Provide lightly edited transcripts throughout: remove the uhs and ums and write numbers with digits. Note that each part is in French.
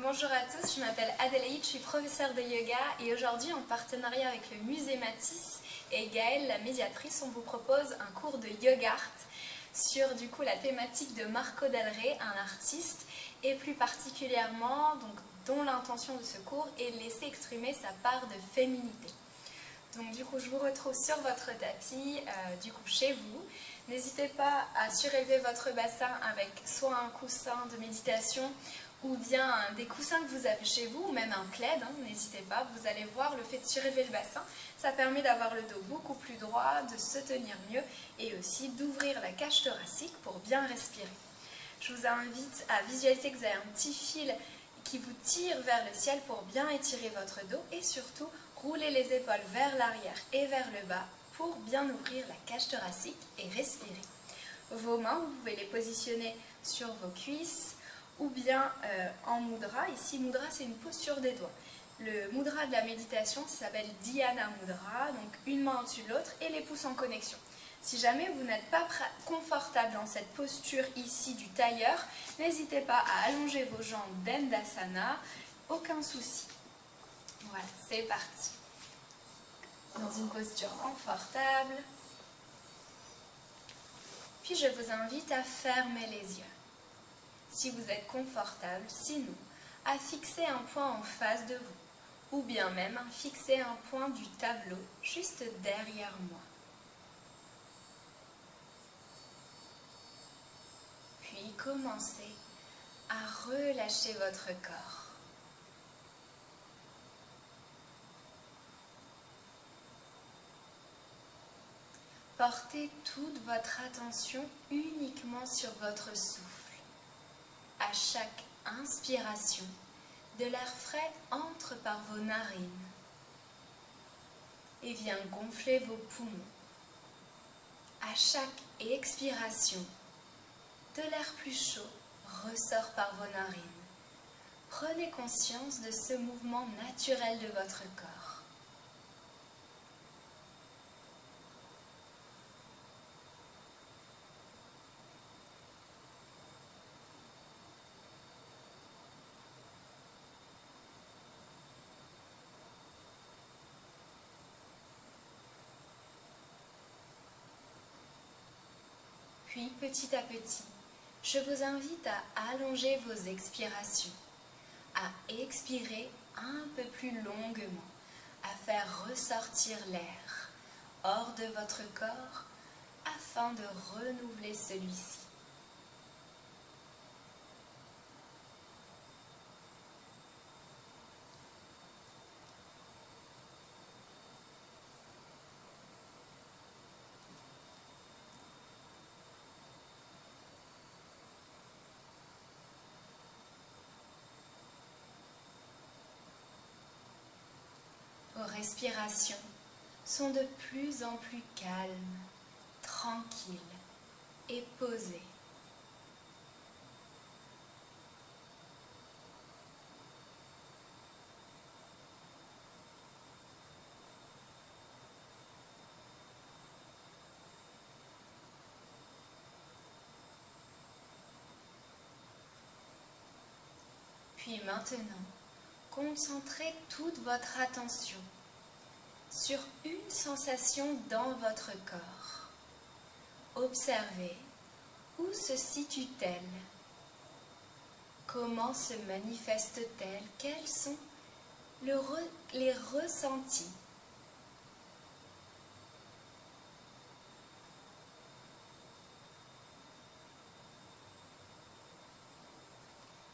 Bonjour à tous, je m'appelle Adélaïde, je suis professeure de yoga et aujourd'hui en partenariat avec le musée Matisse et Gaëlle, la médiatrice, on vous propose un cours de yoga art sur la thématique de Marco Del Rey, un artiste, et plus particulièrement dont l'intention de ce cours est de laisser exprimer sa part de féminité. Donc je vous retrouve sur votre tapis, chez vous. N'hésitez pas à surélever votre bassin avec soit un coussin de méditation ou bien des coussins que vous avez chez vous, ou même un plaid, n'hésitez pas. Vous allez voir, le fait de surélever le bassin, ça permet d'avoir le dos beaucoup plus droit, de se tenir mieux et aussi d'ouvrir la cage thoracique pour bien respirer. Je vous invite à visualiser que vous avez un petit fil qui vous tire vers le ciel pour bien étirer votre dos et surtout rouler les épaules vers l'arrière et vers le bas pour bien ouvrir la cage thoracique et respirer. Vos mains, vous pouvez les positionner sur vos cuisses ou bien en mudra. Ici, mudra, c'est une posture des doigts. Le mudra de la méditation, ça s'appelle Dhyana Mudra, donc une main au-dessus de l'autre et les pouces en connexion. Si jamais vous n'êtes pas confortable dans cette posture ici du tailleur, n'hésitez pas à allonger vos jambes d'Endasana, aucun souci. Voilà, c'est parti. Dans une posture confortable. Puis je vous invite à fermer les yeux. Si vous êtes confortable, sinon, à fixer un point en face de vous, ou bien même à fixer un point du tableau juste derrière moi. Puis commencez à relâcher votre corps. Portez toute votre attention uniquement sur votre souffle. À chaque inspiration, de l'air frais entre par vos narines et vient gonfler vos poumons. À chaque expiration, de l'air plus chaud ressort par vos narines. Prenez conscience de ce mouvement naturel de votre corps. Puis, petit à petit, je vous invite à allonger vos expirations, à expirer un peu plus longuement, à faire ressortir l'air hors de votre corps afin de renouveler celui-ci. Vos respirations sont de plus en plus calmes, tranquilles et posées. Puis maintenant, concentrez toute votre attention sur une sensation dans votre corps. Observez où se situe-t-elle, comment se manifeste-t-elle, quels sont les ressentis.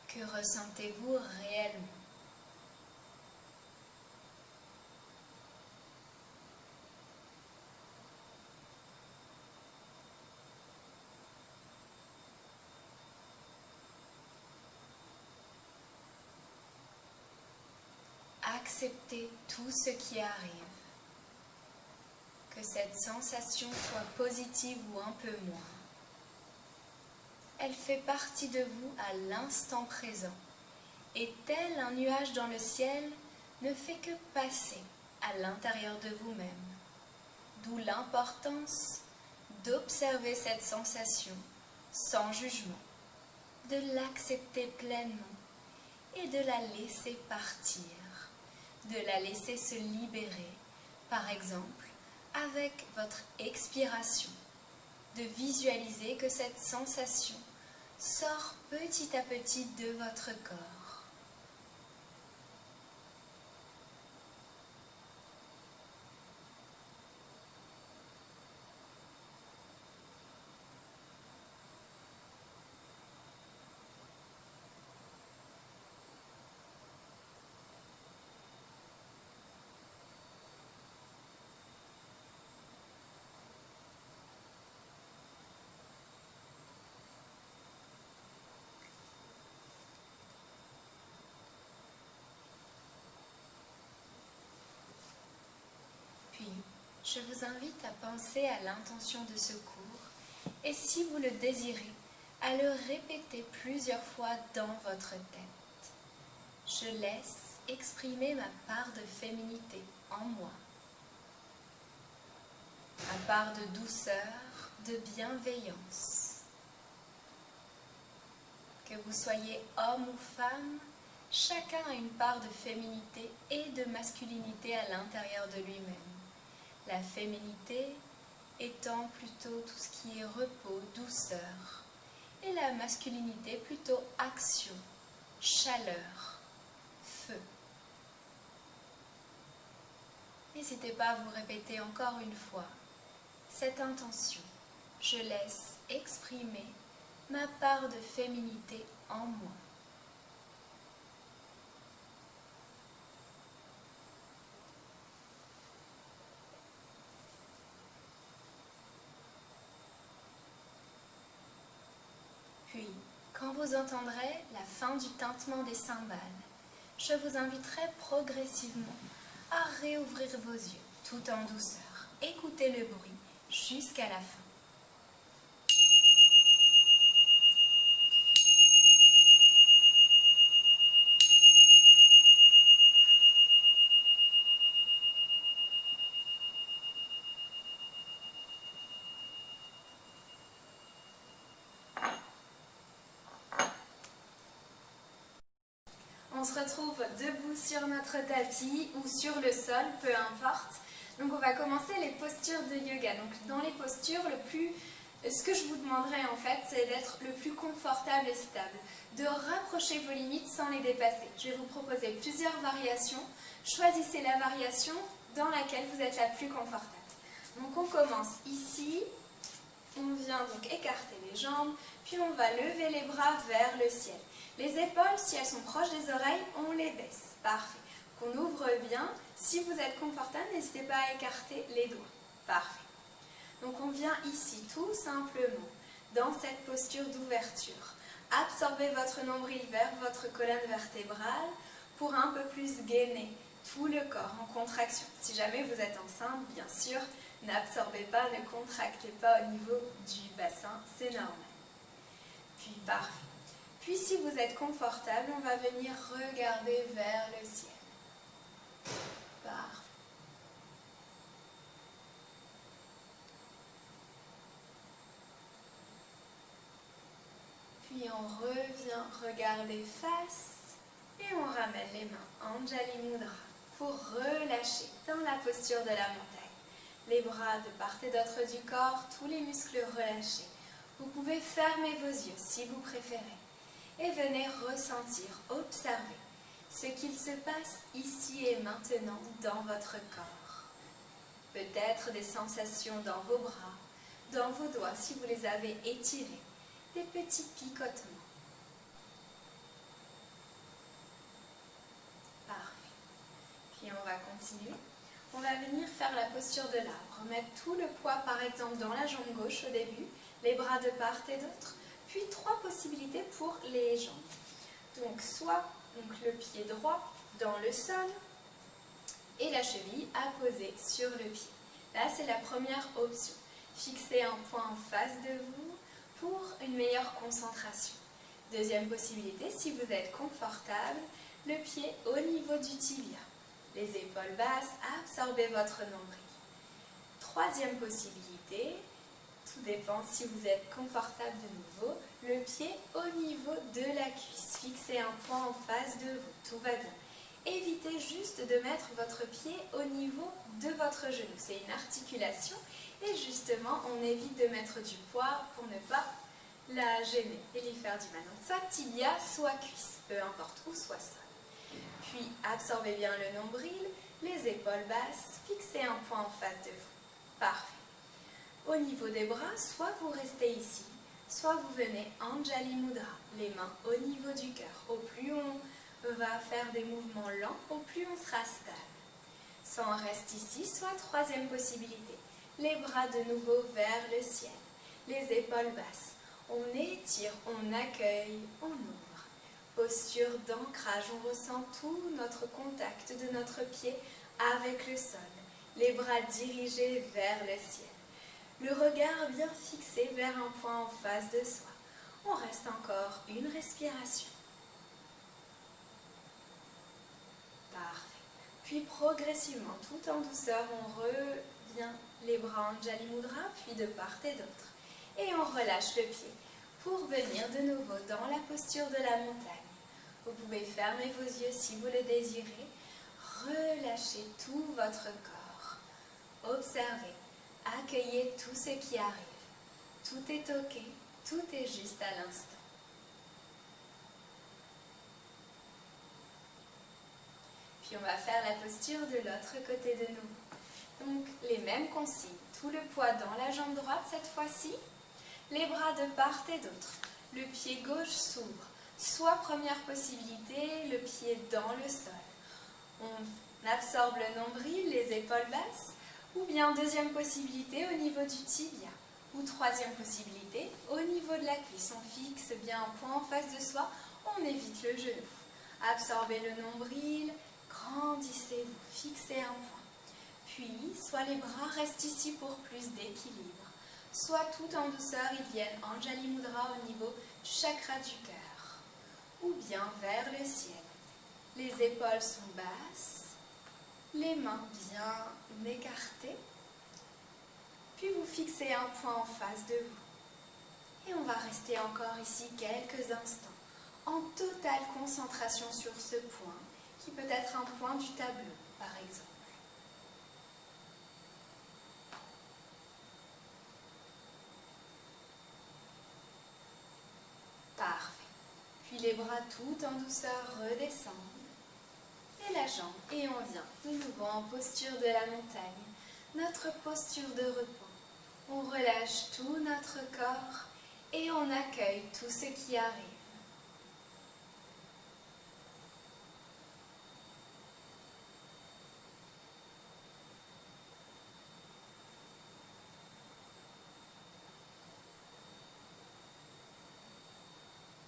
Que ressentez-vous réellement? Acceptez tout ce qui arrive. Que cette sensation soit positive ou un peu moins. Elle fait partie de vous à l'instant présent. Et tel un nuage dans le ciel, ne fait que passer à l'intérieur de vous-même. D'où l'importance d'observer cette sensation sans jugement, de l'accepter pleinement et de la laisser partir, de la laisser se libérer, par exemple avec votre expiration, de visualiser que cette sensation sort petit à petit de votre corps. Puis, je vous invite à penser à l'intention de ce cours et, si vous le désirez, à le répéter plusieurs fois dans votre tête. Je laisse exprimer ma part de féminité en moi, ma part de douceur, de bienveillance. Que vous soyez homme ou femme, chacun a une part de féminité et de masculinité à l'intérieur de lui-même. La féminité étant plutôt tout ce qui est repos, douceur, et la masculinité plutôt action, chaleur, feu. N'hésitez pas à vous répéter encore une fois cette intention. Je laisse exprimer ma part de féminité en moi. Puis, quand vous entendrez la fin du tintement des cymbales, je vous inviterai progressivement à réouvrir vos yeux tout en douceur. Écoutez le bruit jusqu'à la fin. On se retrouve debout sur notre tapis ou sur le sol, peu importe. Donc on va commencer les postures de yoga. Donc dans les postures, ce que je vous demanderai en fait, c'est d'être le plus confortable et stable, de rapprocher vos limites sans les dépasser. Je vais vous proposer plusieurs variations. Choisissez la variation dans laquelle vous êtes la plus confortable. Donc on commence ici. On vient donc écarter les jambes, puis on va lever les bras vers le ciel. Les épaules, si elles sont proches des oreilles, on les baisse. Parfait. Qu'on ouvre bien. Si vous êtes confortable, n'hésitez pas à écarter les doigts. Parfait. Donc on vient ici tout simplement dans cette posture d'ouverture. Absorbez votre nombril vers votre colonne vertébrale pour un peu plus gainer tout le corps en contraction. Si jamais vous êtes enceinte, bien sûr, n'absorbez pas, ne contractez pas au niveau du bassin, c'est normal. Puis parfait. Puis si vous êtes confortable, on va venir regarder vers le ciel. Parfait. Puis on revient regarder face et on ramène les mains Anjali Mudra pour relâcher dans la posture de la montagne. Les bras de part et d'autre du corps, tous les muscles relâchés. Vous pouvez fermer vos yeux si vous préférez et venez ressentir, observer ce qu'il se passe ici et maintenant dans votre corps. Peut-être des sensations dans vos bras, dans vos doigts si vous les avez étirés, des petits picotements. Parfait. Puis on va continuer. On va venir faire la posture de l'arbre. Mettre tout le poids par exemple dans la jambe gauche au début, les bras de part et d'autre, puis 3 possibilités pour les jambes. Donc soit le pied droit dans le sol et la cheville apposée sur le pied. Là c'est la première option. Fixez un point en face de vous pour une meilleure concentration. Deuxième possibilité, si vous êtes confortable, le pied au niveau du tibia. Les épaules basses, absorbez votre nombril. Troisième possibilité, Tout dépend si vous êtes confortable de nouveau. Le pied au niveau de la cuisse. Fixez un point en face de vous. Tout va bien. Évitez juste de mettre votre pied au niveau de votre genou. C'est une articulation et justement, on évite de mettre du poids pour ne pas la gêner et lui faire du mal. Donc, soit tibia, soit cuisse, peu importe où, soit sol. Puis, absorbez bien le nombril, les épaules basses, fixez un point en face de vous. Parfait. Au niveau des bras, soit vous restez ici, soit vous venez Anjali Mudra, les mains au niveau du cœur. Au plus on va faire des mouvements lents, au plus on sera stable. Soit on reste ici, soit troisième possibilité. Les bras de nouveau vers le ciel, les épaules basses. On étire, on accueille, on ouvre. Posture d'ancrage, on ressent tout notre contact de notre pied avec le sol. Les bras dirigés vers le ciel. Le regard bien fixé vers un point en face de soi. On reste encore une respiration. Parfait. Puis progressivement, tout en douceur, on revient les bras Anjali Mudra, puis de part et d'autre. Et on relâche le pied pour venir de nouveau dans la posture de la montagne. Vous pouvez fermer vos yeux si vous le désirez. Relâchez tout votre corps. Observez. Accueillez tout ce qui arrive. Tout est ok, tout est juste à l'instant. Puis on va faire la posture de l'autre côté de nous. Donc les mêmes consignes, tout le poids dans la jambe droite cette fois-ci, les bras de part et d'autre. Le pied gauche s'ouvre. Soit première possibilité, le pied dans le sol. On absorbe le nombril, les épaules basses. Ou bien deuxième possibilité au niveau du tibia. Ou troisième possibilité au niveau de la cuisse. On fixe bien un point en face de soi, on évite le genou. Absorbez le nombril, grandissez-vous, fixez un point. Puis, soit les bras restent ici pour plus d'équilibre, soit tout en douceur, ils viennent Anjali Mudra au niveau du chakra du cœur. Ou bien vers le ciel. Les épaules sont basses. Les mains bien écartées, puis vous fixez un point en face de vous. Et on va rester encore ici quelques instants, en totale concentration sur ce point, qui peut être un point du tableau, par exemple. Parfait. Puis les bras tout en douceur redescendent. Et la jambe, et on vient de nouveau en posture de la montagne, notre posture de repos. On relâche tout notre corps et on accueille tout ce qui arrive.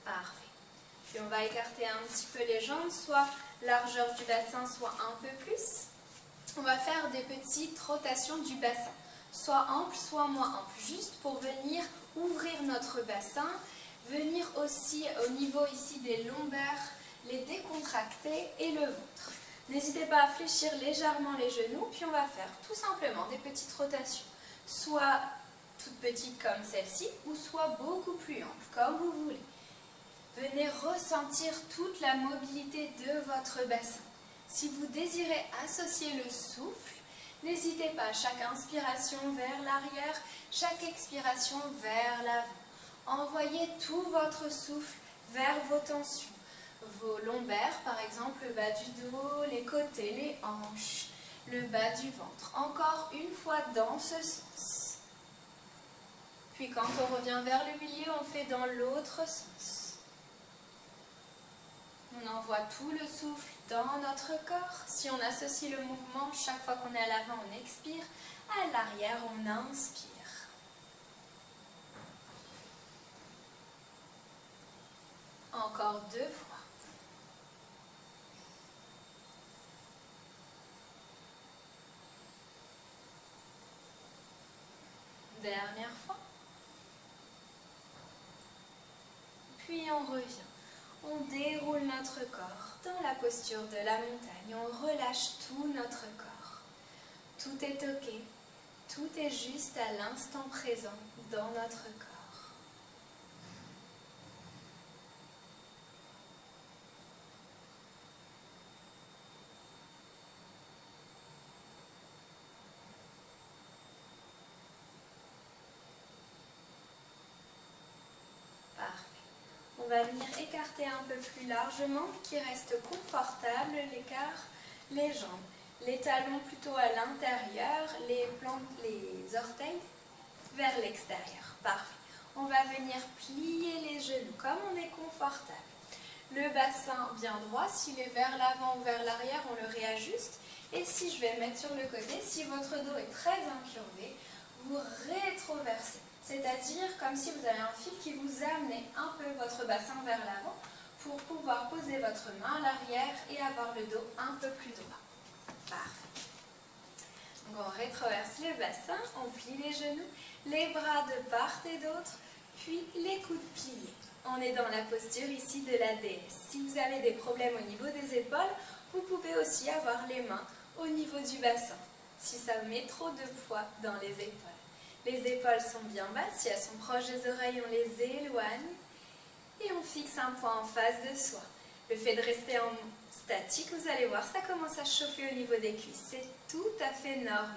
Parfait. Puis on va écarter un petit peu les jambes, soit largeur du bassin, soit un peu plus. On va faire des petites rotations du bassin, soit ample, soit moins ample, juste pour venir ouvrir notre bassin, venir aussi au niveau ici des lombaires, les décontracter et le ventre. N'hésitez pas à fléchir légèrement les genoux, puis on va faire tout simplement des petites rotations, soit toutes petites comme celle-ci, ou soit beaucoup plus amples, comme vous voulez. Venez ressentir toute la mobilité de votre bassin. Si vous désirez associer le souffle, n'hésitez pas, chaque inspiration vers l'arrière, chaque expiration vers l'avant. Envoyez tout votre souffle vers vos tensions. Vos lombaires, par exemple, le bas du dos, les côtés, les hanches, le bas du ventre. Encore une fois dans ce sens. Puis quand on revient vers le milieu, on fait dans l'autre sens. On envoie tout le souffle dans notre corps. Si on associe le mouvement, chaque fois qu'on est à l'avant, on expire. À l'arrière, on inspire. Encore 2 fois. Dernière fois. Puis on revient. On déroule notre corps dans la posture de la montagne. On relâche tout notre corps. Tout est ok. Tout est juste à l'instant présent dans notre corps. Parfait. On va venir écarter un peu plus largement, qui reste confortable, les jambes. Les talons plutôt à l'intérieur, les orteils vers l'extérieur. Parfait. On va venir plier les genoux comme on est confortable. Le bassin bien droit, s'il est vers l'avant ou vers l'arrière, on le réajuste. Et si je vais mettre sur le côté, si votre dos est très incurvé, vous rétroversez. C'est-à-dire comme si vous avez un fil qui vous amenait un peu votre bassin vers l'avant pour pouvoir poser votre main à l'arrière et avoir le dos un peu plus droit. Parfait. Donc on rétroverse le bassin, on plie les genoux, les bras de part et d'autre, puis les coudes pliés. On est dans la posture ici de la déesse. Si vous avez des problèmes au niveau des épaules, vous pouvez aussi avoir les mains au niveau du bassin, si ça met trop de poids dans les épaules. Les épaules sont bien basses, si elles sont proches des oreilles, on les éloigne et on fixe un point en face de soi. Le fait de rester en statique, vous allez voir, ça commence à chauffer au niveau des cuisses. C'est tout à fait normal.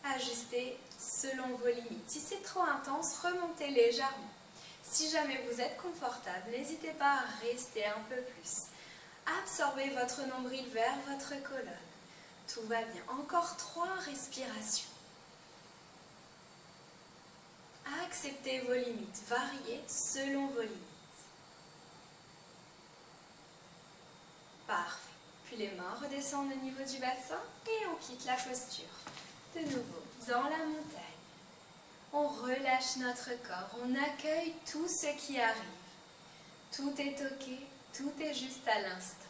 Ajustez selon vos limites. Si c'est trop intense, remontez légèrement. Si jamais vous êtes confortable, n'hésitez pas à rester un peu plus. Absorbez votre nombril vers votre colonne. Tout va bien. Encore 3 respirations. Acceptez vos limites. Variez selon vos limites. Parfait. Puis les mains redescendent au niveau du bassin et on quitte la posture. De nouveau, dans la montagne. On relâche notre corps, on accueille tout ce qui arrive. Tout est ok, tout est juste à l'instant.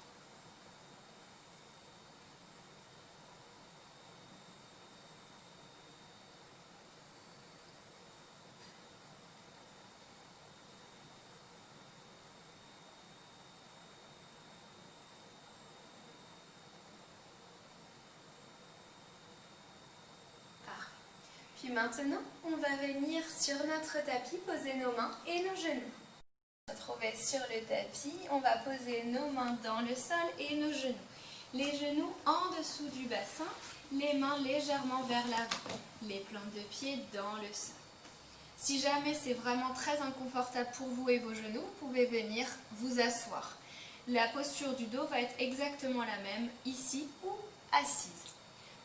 Puis maintenant, on va venir sur notre tapis, poser nos mains et nos genoux. Retrouver sur le tapis, on va poser nos mains dans le sol et nos genoux. Les genoux en dessous du bassin, les mains légèrement vers l'avant, les plantes de pied dans le sol. Si jamais c'est vraiment très inconfortable pour vous et vos genoux, vous pouvez venir vous asseoir. La posture du dos va être exactement la même ici ou assise.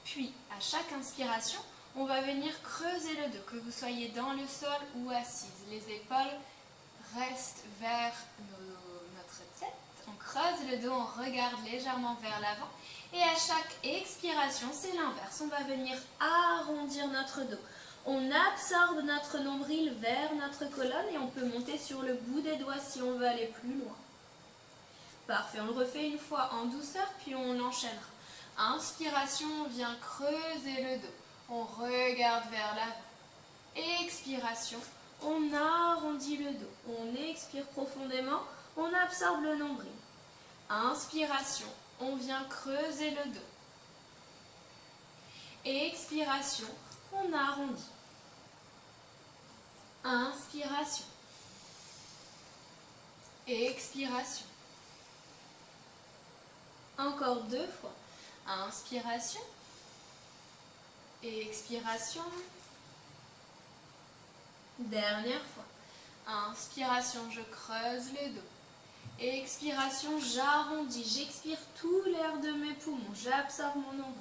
Puis, à chaque inspiration, on va venir creuser le dos, que vous soyez dans le sol ou assise. Les épaules restent vers notre tête. On creuse le dos, on regarde légèrement vers l'avant. Et à chaque expiration, c'est l'inverse. On va venir arrondir notre dos. On absorbe notre nombril vers notre colonne et on peut monter sur le bout des doigts si on veut aller plus loin. Parfait, on le refait une fois en douceur, puis on enchaînera. Inspiration, on vient creuser le dos. On regarde vers l'avant. Expiration, on arrondit le dos. On expire profondément, on absorbe le nombril. Inspiration, on vient creuser le dos. Expiration, on arrondit. Inspiration. Expiration. Encore 2 fois. Inspiration. Expiration. Dernière fois. Inspiration, je creuse le dos. Expiration, j'arrondis. J'expire tout l'air de mes poumons. J'absorbe mon nombril.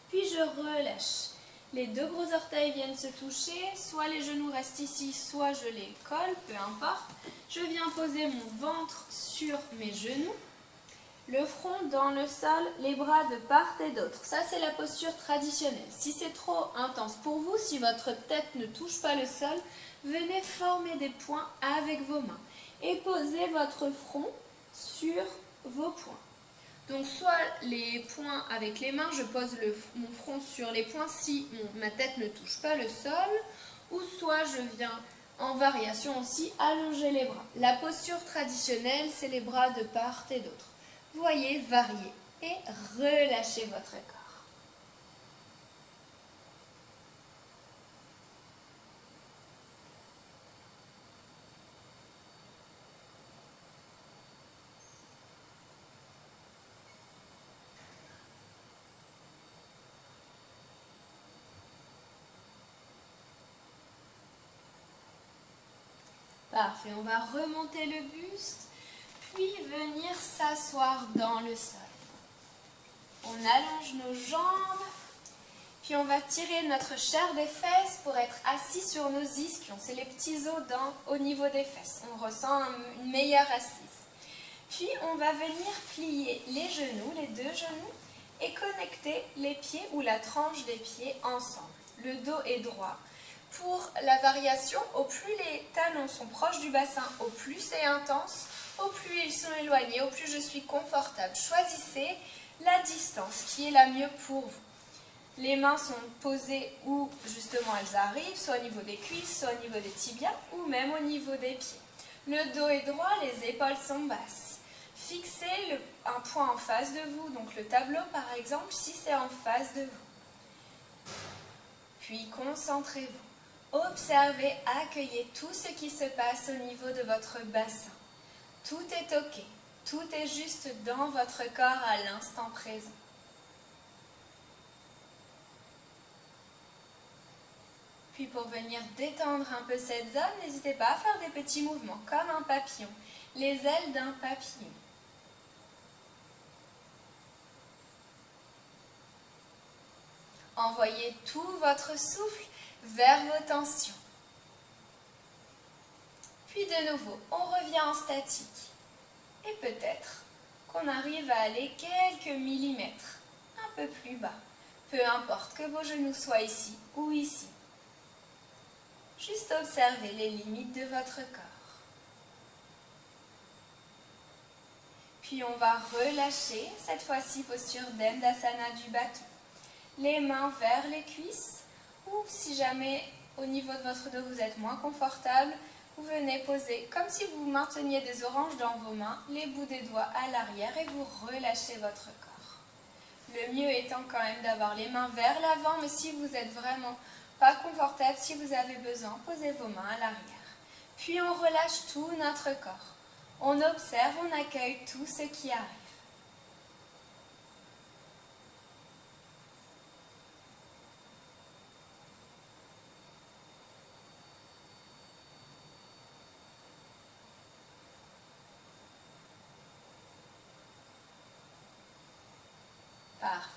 Puis je relâche. Les 2 gros orteils viennent se toucher. Soit les genoux restent ici, soit je les colle, peu importe. Je viens poser mon ventre sur mes genoux. Le front dans le sol, les bras de part et d'autre. Ça, c'est la posture traditionnelle. Si c'est trop intense pour vous, si votre tête ne touche pas le sol, venez former des points avec vos mains. Et posez votre front sur vos poings. Donc, soit les poings avec les mains, je pose mon front sur les poings si ma tête ne touche pas le sol. Ou soit je viens en variation aussi allonger les bras. La posture traditionnelle, c'est les bras de part et d'autre. Voyez, variez et relâchez votre corps. Parfait, on va remonter le buste, puis venir s'asseoir dans le sol. On allonge nos jambes, puis on va tirer notre chair des fesses pour être assis sur nos ischions. C'est les petits os au niveau des fesses. On ressent une meilleure assise. Puis on va venir plier les genoux, les deux genoux, et connecter les pieds ou la tranche des pieds ensemble. Le dos est droit. Pour la variation, au plus les talons sont proches du bassin, au plus c'est intense, au plus ils sont éloignés, au plus je suis confortable. Choisissez la distance qui est la mieux pour vous. Les mains sont posées où justement elles arrivent, soit au niveau des cuisses, soit au niveau des tibias, ou même au niveau des pieds. Le dos est droit, les épaules sont basses. Fixez un point en face de vous, donc le tableau par exemple, si c'est en face de vous. Puis concentrez-vous. Observez, accueillez tout ce qui se passe au niveau de votre bassin. Tout est OK. Tout est juste dans votre corps à l'instant présent. Puis pour venir détendre un peu cette zone, n'hésitez pas à faire des petits mouvements, comme un papillon. Les ailes d'un papillon. Envoyez tout votre souffle vers vos tensions. Puis de nouveau, on revient en statique. Et peut-être qu'on arrive à aller quelques millimètres, un peu plus bas. Peu importe que vos genoux soient ici ou ici. Juste observez les limites de votre corps. Puis on va relâcher, cette fois-ci posture d'Endasana du bâton. Les mains vers les cuisses, ou si jamais au niveau de votre dos vous êtes moins confortable, vous venez poser comme si vous mainteniez des oranges dans vos mains, les bouts des doigts à l'arrière et vous relâchez votre corps. Le mieux étant quand même d'avoir les mains vers l'avant, mais si vous êtes vraiment pas confortable, si vous avez besoin, posez vos mains à l'arrière. Puis on relâche tout notre corps. On observe, on accueille tout ce qui arrive. Parfait.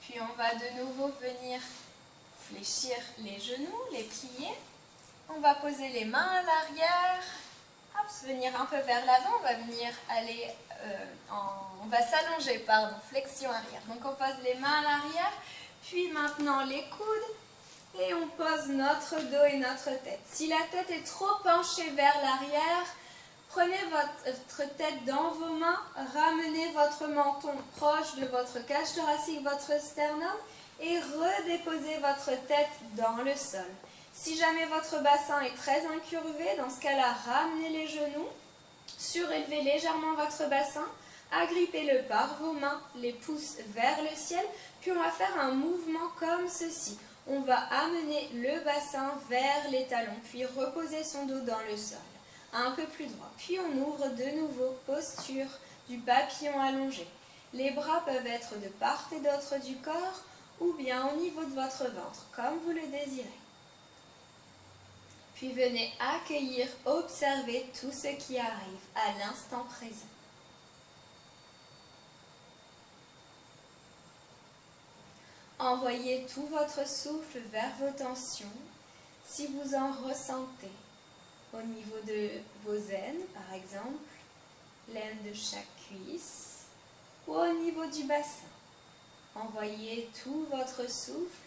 Puis on va de nouveau venir fléchir les genoux, les plier. On va poser les mains à l'arrière. Hop, venir un peu vers l'avant. On va venir aller on va s'allonger, flexion arrière. Donc on pose les mains à l'arrière. Puis maintenant les coudes. Et on pose notre dos et notre tête. Si la tête est trop penchée vers l'arrière, prenez votre tête dans vos mains, ramenez votre menton proche de votre cage thoracique, votre sternum, et redéposez votre tête dans le sol. Si jamais votre bassin est très incurvé, dans ce cas-là, ramenez les genoux, surélevez légèrement votre bassin, agrippez-le par vos mains, les pouces vers le ciel, puis on va faire un mouvement comme ceci. On va amener le bassin vers les talons, puis reposer son dos dans le sol. Un peu plus droit. Puis on ouvre de nouveau, posture du papillon allongé. Les bras peuvent être de part et d'autre du corps ou bien au niveau de votre ventre, comme vous le désirez. Puis venez accueillir, observer tout ce qui arrive à l'instant présent. Envoyez tout votre souffle vers vos tensions, si vous en ressentez. Au niveau de vos aines, par exemple, l'aine de chaque cuisse, ou au niveau du bassin. Envoyez tout votre souffle,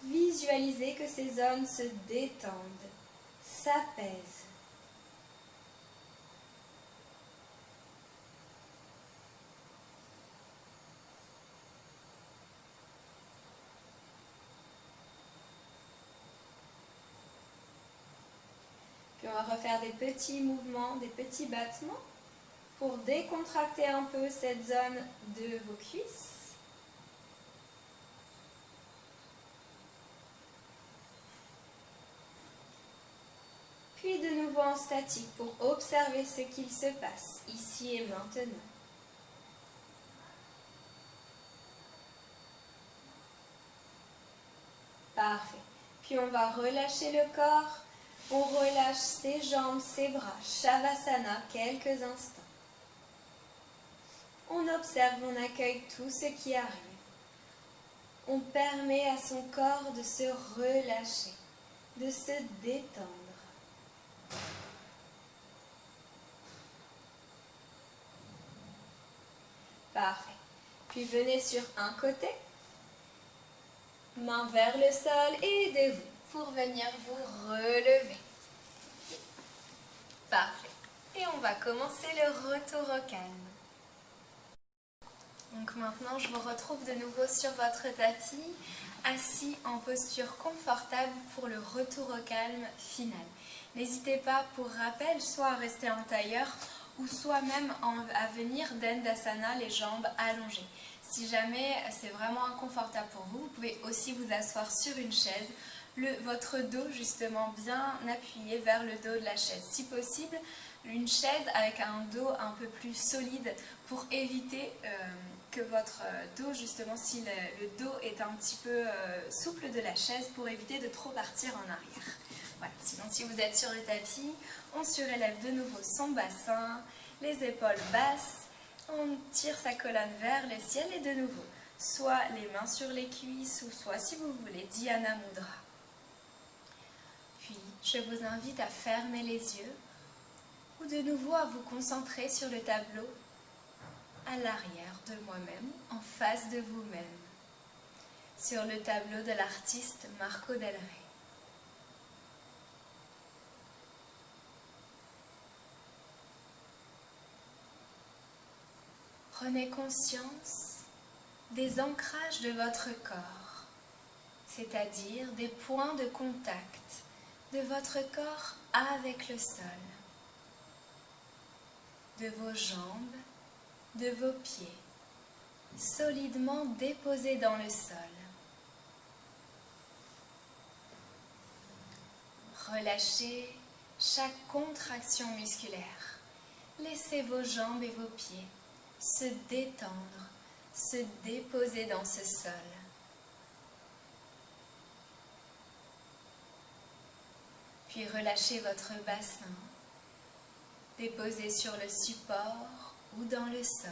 visualisez que ces zones se détendent, s'apaisent. Puis on va refaire des petits mouvements, des petits battements pour décontracter un peu cette zone de vos cuisses. Puis de nouveau en statique pour observer ce qu'il se passe ici et maintenant. Parfait. Puis on va relâcher le corps, On relâche ses jambes, ses bras, Shavasana quelques instants. On observe, on accueille tout ce qui arrive. On permet à son corps de se relâcher, de se détendre. Parfait. Puis venez sur un côté, main vers le sol et aidez-vous pour venir vous relever. Parfait. Et on va commencer le retour au calme. Donc maintenant, je vous retrouve de nouveau sur votre tapis, assis en posture confortable pour le retour au calme final. N'hésitez pas, pour rappel, soit à rester en tailleur ou soit même à venir d'Endasana, les jambes allongées. Si jamais c'est vraiment inconfortable pour vous, vous pouvez aussi vous asseoir sur une chaise, votre dos justement bien appuyé vers le dos de la chaise. Si possible, une chaise avec un dos un peu plus solide pour éviter que votre dos, justement, si le dos est un petit peu souple de la chaise, pour éviter de trop partir en arrière. Voilà. Sinon, si vous êtes sur le tapis, on surélève de nouveau son bassin, les épaules basses, on tire sa colonne vers le ciel et de nouveau, soit les mains sur les cuisses ou soit, si vous voulez, Dhyana Mudra. Puis, je vous invite à fermer les yeux ou de nouveau à vous concentrer sur le tableau à l'arrière de moi-même, en face de vous-même, sur le tableau de l'artiste Marco Del Rey. Prenez conscience des ancrages de votre corps, c'est-à-dire des points de contact de votre corps avec le sol, de vos jambes, de vos pieds, solidement déposés dans le sol. Relâchez chaque contraction musculaire. Laissez vos jambes et vos pieds se détendre, se déposer dans ce sol. Puis relâchez votre bassin, déposé sur le support ou dans le sol.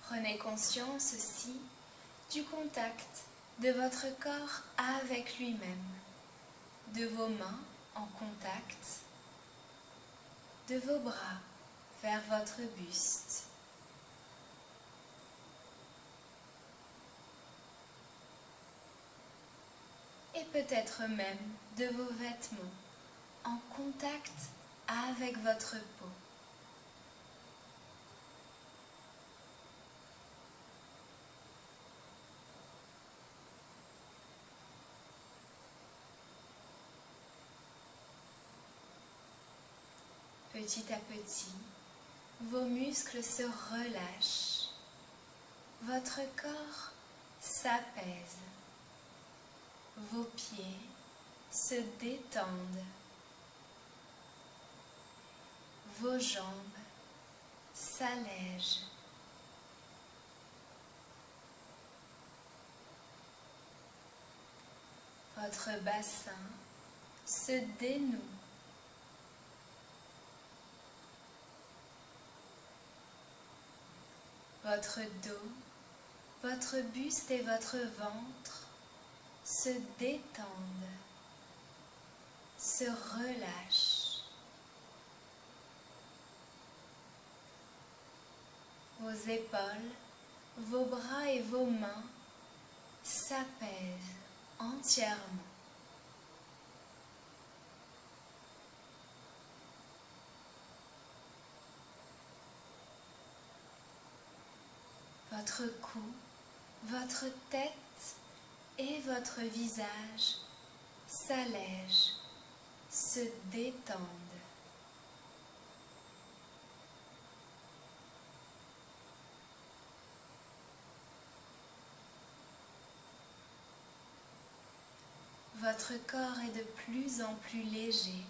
Prenez conscience aussi du contact de votre corps avec lui-même, de vos mains en contact, de vos bras vers votre buste. Et peut-être même de vos vêtements en contact avec votre peau. Petit à petit, vos muscles se relâchent, votre corps s'apaise, vos pieds se détendent, vos jambes s'allègent. Votre bassin se dénoue. Votre dos, votre buste et votre ventre se détendent, se relâchent. Vos épaules, vos bras et vos mains s'apaisent entièrement. Votre cou, votre tête et votre visage s'allègent, se détendent. Votre corps est de plus en plus léger,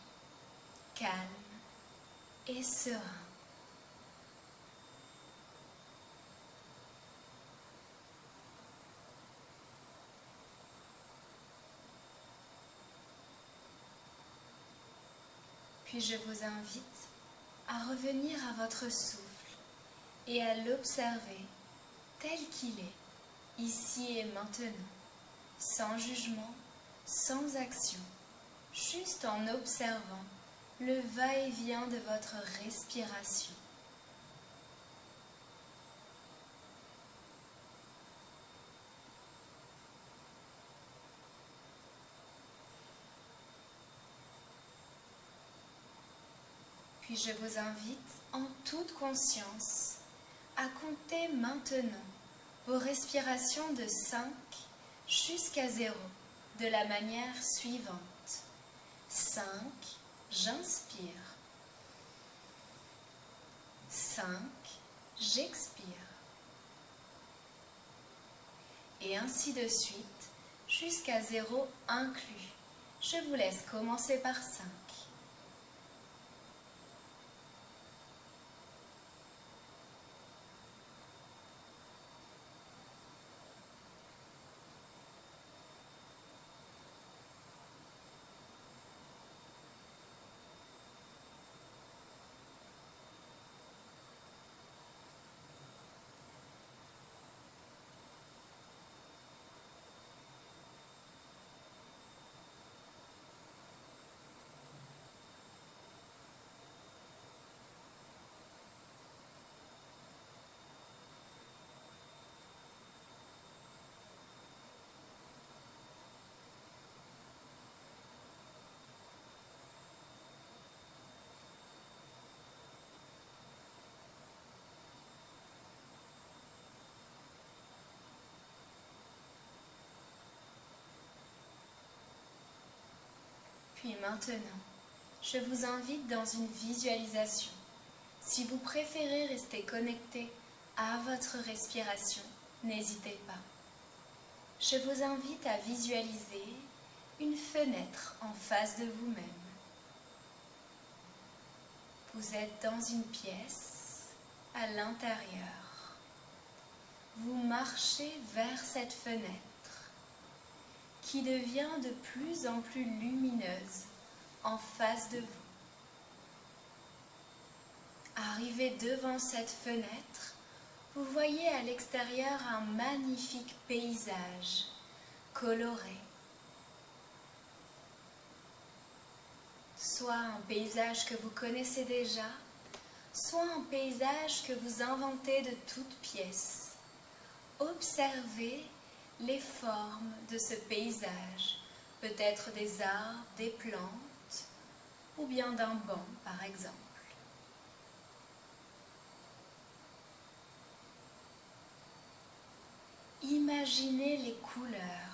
calme et serein. Puis je vous invite à revenir à votre souffle et à l'observer tel qu'il est, ici et maintenant, sans jugement, sans action, juste en observant le va-et-vient de votre respiration. Puis je vous invite en toute conscience à compter maintenant vos respirations de 5 jusqu'à 0 de la manière suivante. 5, j'inspire. 5, j'expire. Et ainsi de suite jusqu'à 0 inclus. Je vous laisse commencer par 5. Puis maintenant, je vous invite dans une visualisation. Si vous préférez rester connecté à votre respiration, n'hésitez pas. Je vous invite à visualiser une fenêtre en face de vous-même. Vous êtes dans une pièce à l'intérieur. Vous marchez vers cette fenêtre qui devient de plus en plus lumineuse en face de vous. Arrivé devant cette fenêtre, vous voyez à l'extérieur un magnifique paysage coloré. Soit un paysage que vous connaissez déjà, soit un paysage que vous inventez de toutes pièces. Observez les formes de ce paysage, peut-être des arbres, des plantes, ou bien d'un banc par exemple. Imaginez les couleurs.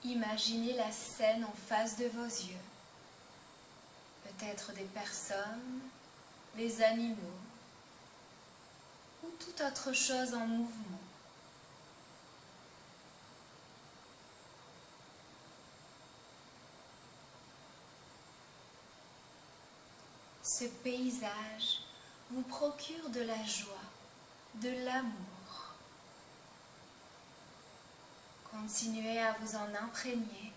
Imaginez la scène en face de vos yeux. Peut-être des personnes, des animaux ou toute autre chose en mouvement. Ce paysage vous procure de la joie, de l'amour. Continuez à vous en imprégner,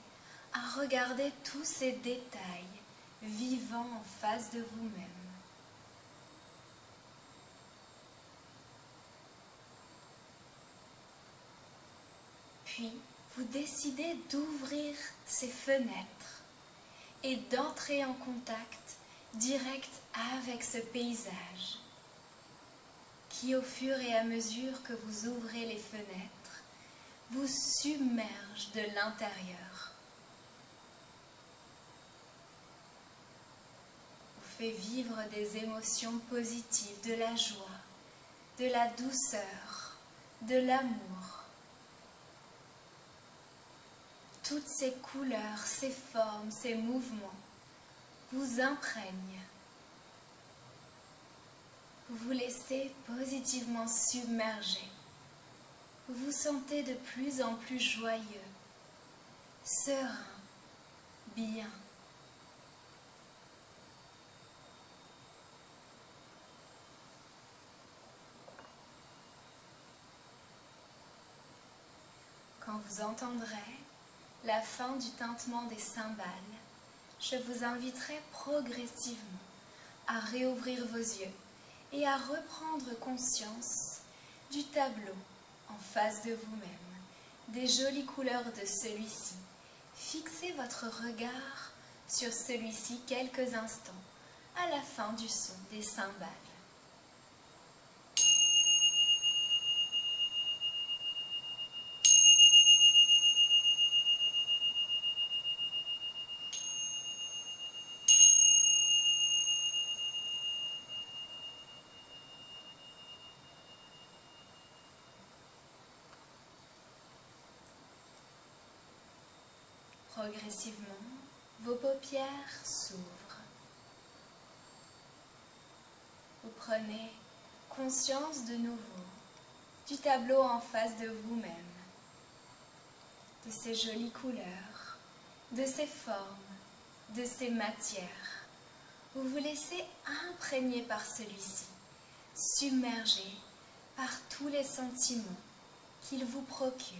à regarder tous ces détails vivants en face de vous-même. Puis, vous décidez d'ouvrir ces fenêtres et d'entrer en contact direct avec ce paysage qui, au fur et à mesure que vous ouvrez les fenêtres, vous submerge de l'intérieur. Vous fait vivre des émotions positives, de la joie, de la douceur, de l'amour. Toutes ces couleurs, ces formes, ces mouvements vous imprègnent. Vous vous laissez positivement submerger. Vous vous sentez de plus en plus joyeux, serein, bien. vous entendrez la fin du tintement des cymbales, je vous inviterai progressivement à réouvrir vos yeux et à reprendre conscience du tableau en face de vous-même, des jolies couleurs de celui-ci. Fixez votre regard sur celui-ci quelques instants à la fin du son des cymbales. Progressivement, vos paupières s'ouvrent. Vous prenez conscience de nouveau du tableau en face de vous-même, de ces jolies couleurs, de ces formes, de ces matières. Vous vous laissez imprégner par celui-ci, submergé par tous les sentiments qu'il vous procure.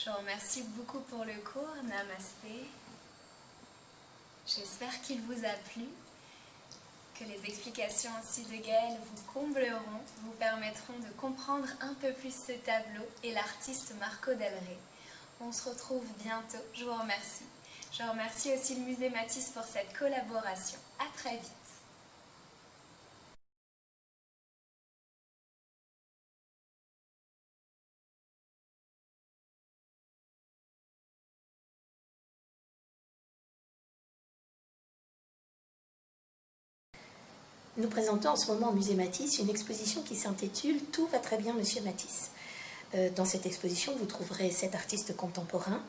Je vous remercie beaucoup pour le cours. Namasté. J'espère qu'il vous a plu, que les explications aussi de Gaëlle vous combleront, vous permettront de comprendre un peu plus ce tableau et l'artiste Marco Del Rey. On se retrouve bientôt. Je vous remercie. Je remercie aussi le Musée Matisse pour cette collaboration. À très vite. Nous présentons en ce moment au Musée Matisse une exposition qui s'intitule « Tout va très bien, Monsieur Matisse ». Dans cette exposition, vous trouverez 7 artistes contemporains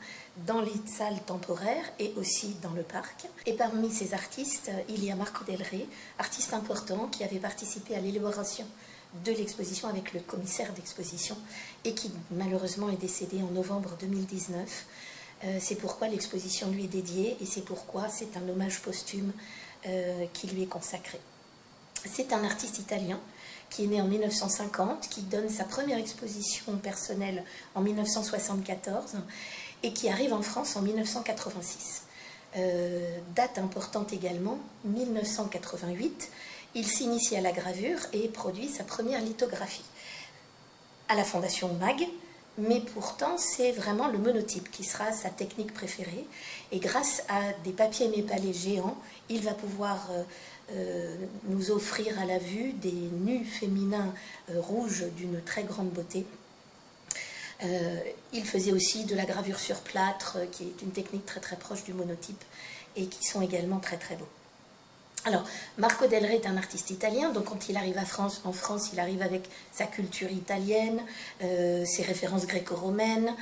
dans les salles temporaires et aussi dans le parc. Et parmi ces artistes, il y a Marco Del Rey, artiste important qui avait participé à l'élaboration de l'exposition avec le commissaire d'exposition et qui malheureusement est décédé en novembre 2019. C'est pourquoi l'exposition lui est dédiée et c'est pourquoi c'est un hommage posthume qui lui est consacré. C'est un artiste italien qui est né en 1950, qui donne sa première exposition personnelle en 1974 et qui arrive en France en 1986. Date importante également, 1988, il s'initie à la gravure et produit sa première lithographie à la Fondation Mag, mais pourtant c'est vraiment le monotype qui sera sa technique préférée et grâce à des papiers népalais géants, il va pouvoir nous offrir à la vue des nus féminins rouges d'une très grande beauté. Il faisait aussi de la gravure sur plâtre, qui est une technique très très proche du monotype et qui sont également très très beaux. Alors, Marco Del Rey est un artiste italien, donc quand il arrive en France, il arrive avec sa culture italienne, ses références gréco-romaines,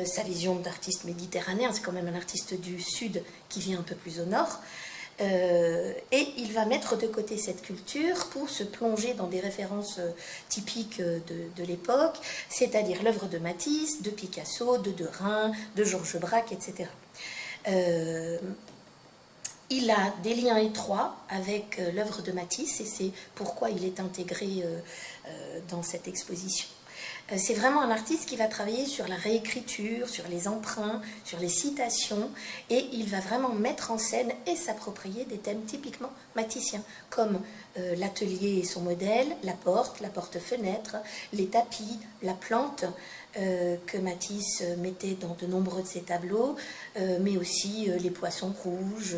sa vision d'artiste méditerranéen, c'est quand même un artiste du sud qui vient un peu plus au nord. Et il va mettre de côté cette culture pour se plonger dans des références typiques de l'époque, c'est-à-dire l'œuvre de Matisse, de Picasso, de Derain, de Georges Braque, etc. Il a des liens étroits avec l'œuvre de Matisse et c'est pourquoi il est intégré dans cette exposition. C'est vraiment un artiste qui va travailler sur la réécriture, sur les emprunts, sur les citations, et il va vraiment mettre en scène et s'approprier des thèmes typiquement maticiens, comme l'atelier et son modèle, la porte-fenêtre, les tapis, la plante, que Matisse mettait dans de nombreux de ses tableaux, mais aussi les poissons rouges,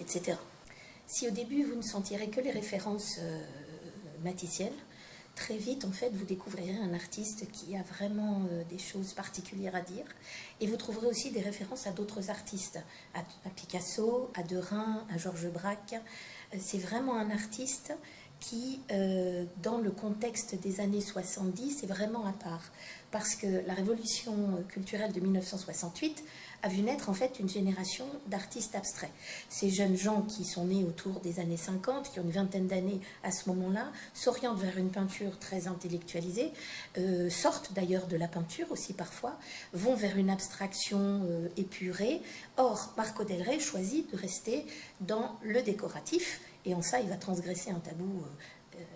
etc. Si au début vous ne sentirez que les références maticiennes, très vite, en fait, vous découvrirez un artiste qui a vraiment des choses particulières à dire. Et vous trouverez aussi des références à d'autres artistes, à Picasso, à Derain, à Georges Braque. C'est vraiment un artiste qui, dans le contexte des années 70, est vraiment à part. parce que la révolution culturelle de 1968 a vu naître en fait une génération d'artistes abstraits. Ces jeunes gens qui sont nés autour des années 50, qui ont une vingtaine d'années à ce moment-là, s'orientent vers une peinture très intellectualisée, sortent d'ailleurs de la peinture aussi parfois, vont vers une abstraction épurée. Or, Marco Del Rey choisit de rester dans le décoratif, et en ça il va transgresser un tabou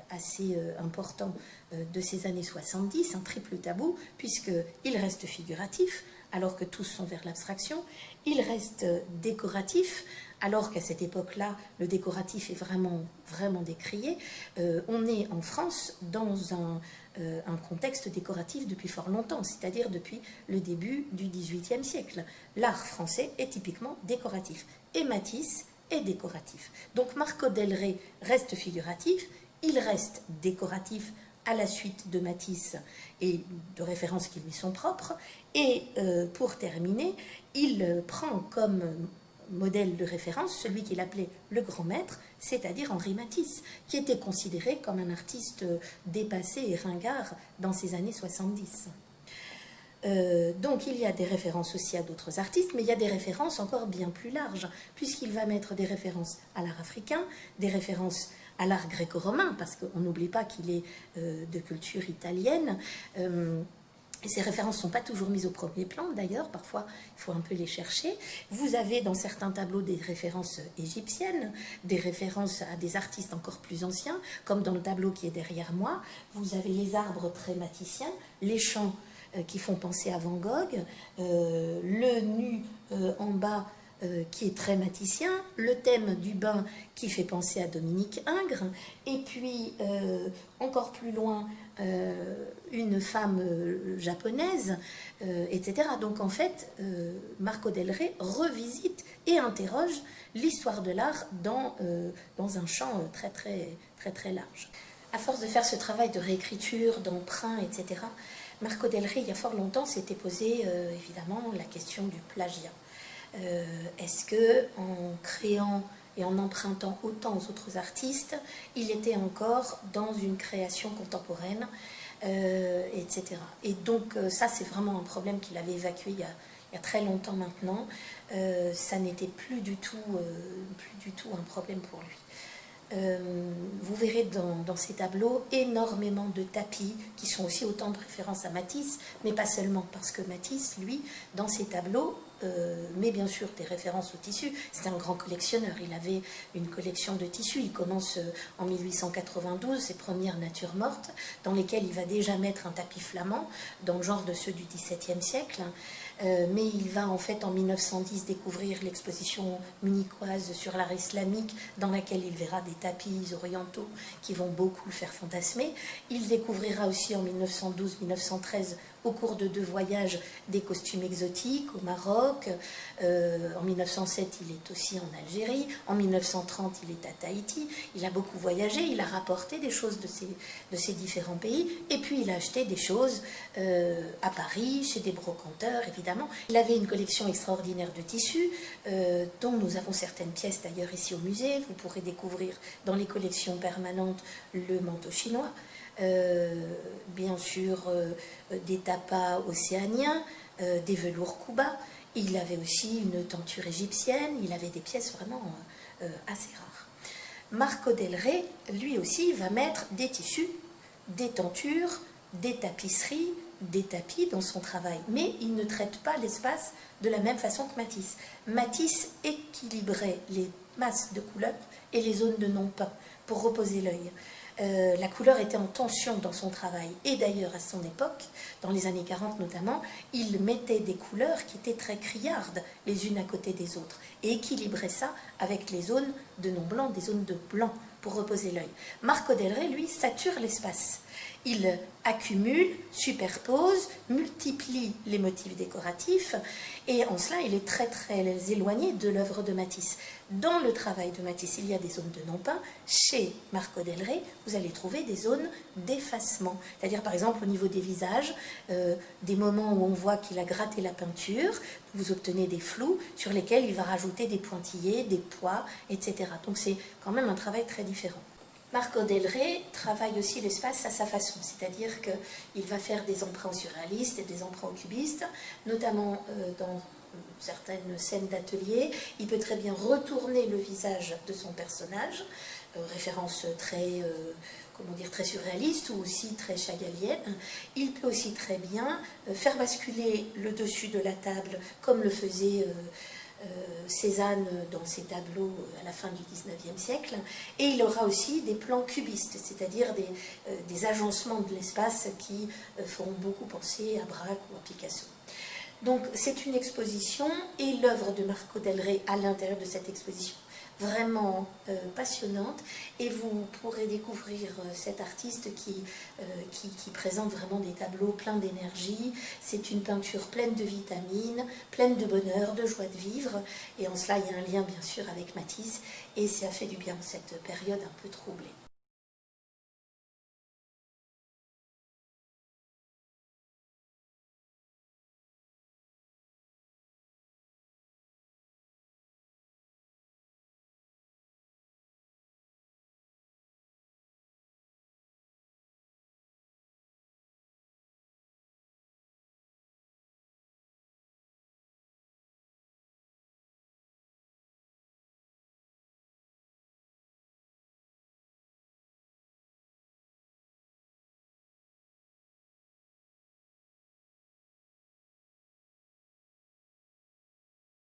assez important de ces années 70, un triple tabou, puisqu'il reste figuratif, alors que tous sont vers l'abstraction, il reste décoratif, alors qu'à cette époque-là, le décoratif est vraiment, vraiment décrié. On est en France dans un contexte décoratif depuis fort longtemps, c'est-à-dire depuis le début du XVIIIe siècle. L'art français est typiquement décoratif, et Matisse est décoratif. Donc Marco Del Rey reste figuratif, il reste décoratif à la suite de Matisse et de références qui lui sont propres. Et pour terminer, il prend comme modèle de référence celui qu'il appelait le grand maître, c'est-à-dire Henri Matisse, qui était considéré comme un artiste dépassé et ringard dans ces années 70. Donc il y a des références aussi à d'autres artistes, mais il y a des références encore bien plus larges, puisqu'il va mettre des références à l'art africain, des références à l'art gréco-romain, parce qu'on n'oublie pas qu'il est de culture italienne. Et ces références ne sont pas toujours mises au premier plan, d'ailleurs, parfois il faut un peu les chercher. Vous avez dans certains tableaux des références égyptiennes, des références à des artistes encore plus anciens, comme dans le tableau qui est derrière moi. Vous avez les arbres très maticiens, les champs qui font penser à Van Gogh, le nu en bas qui est très maticien, le thème du bain qui fait penser à Dominique Ingres, et puis encore plus loin une femme japonaise, etc. Donc en fait, Marco Del Rey revisite et interroge l'histoire de l'art dans un champ très très large. À force de faire ce travail de réécriture, d'emprunt, etc., Marco Del Rey, il y a fort longtemps, s'était posé évidemment la question du plagiat. Est-ce que en créant et en empruntant autant aux autres artistes, il était encore dans une création contemporaine, etc. Et donc ça, c'est vraiment un problème qu'il avait évacué il y a très longtemps maintenant. Ça n'était plus du tout un problème pour lui. Vous verrez dans ces tableaux énormément de tapis qui sont aussi autant de références à Matisse, mais pas seulement, parce que Matisse, lui, dans ses tableaux, met bien sûr des références au tissu. C'était un grand collectionneur, il avait une collection de tissus. Il commence en 1892 ses premières natures mortes, dans lesquelles il va déjà mettre un tapis flamand, dans le genre de ceux du XVIIe siècle. Mais il va en fait en 1910 découvrir l'exposition munichoise sur l'art islamique, dans laquelle il verra des tapis orientaux qui vont beaucoup le faire fantasmer. Il découvrira aussi en 1912-1913, au cours de 2 voyages, des costumes exotiques au Maroc. En 1907, il est aussi en Algérie. En 1930, il est à Tahiti. Il a beaucoup voyagé, il a rapporté des choses de ces différents pays. Et puis, il a acheté des choses à Paris, chez des brocanteurs, évidemment. Il avait une collection extraordinaire de tissus, dont nous avons certaines pièces d'ailleurs ici au musée. Vous pourrez découvrir dans les collections permanentes le manteau chinois. Bien sûr des tapas océaniens, des velours Kuba. Il avait aussi une tenture égyptienne, il avait des pièces vraiment assez rares. Marco Del Rey, lui aussi, va mettre des tissus, des tentures, des tapisseries, des tapis dans son travail, mais il ne traite pas l'espace de la même façon que Matisse. Matisse équilibrait les masses de couleurs et les zones de non-peint pour reposer l'œil. La couleur était en tension dans son travail, et d'ailleurs à son époque, dans les années 40 notamment, il mettait des couleurs qui étaient très criardes les unes à côté des autres, et équilibrait ça avec les zones de non-blanc, des zones de blanc pour reposer l'œil. Marco Del Rey, lui, sature l'espace. Il accumule, superpose, multiplie les motifs décoratifs, et en cela, il est très très éloigné de l'œuvre de Matisse. Dans le travail de Matisse, il y a des zones de non-peint. Chez Marco Del Rey, vous allez trouver des zones d'effacement. C'est-à-dire, par exemple, au niveau des visages, des moments où on voit qu'il a gratté la peinture, vous obtenez des flous sur lesquels il va rajouter des pointillés, des pois, etc. Donc c'est quand même un travail très différent. Marco Del Rey travaille aussi l'espace à sa façon, c'est-à-dire qu'il va faire des emprunts surréalistes et des emprunts cubistes, notamment dans certaines scènes d'atelier. Il peut très bien retourner le visage de son personnage, référence très, très surréaliste ou aussi très chagalienne. Il peut aussi très bien faire basculer le dessus de la table, comme le faisait Cézanne dans ses tableaux à la fin du XIXe siècle, et il aura aussi des plans cubistes, c'est-à-dire des agencements de l'espace qui font beaucoup penser à Braque ou à Picasso. Donc c'est une exposition et l'œuvre de Marco Del Rey à l'intérieur de cette exposition vraiment passionnante, et vous pourrez découvrir cet artiste qui présente vraiment des tableaux pleins d'énergie. C'est une peinture pleine de vitamines, pleine de bonheur, de joie de vivre, et en cela il y a un lien bien sûr avec Matisse, et ça fait du bien cette période un peu troublée.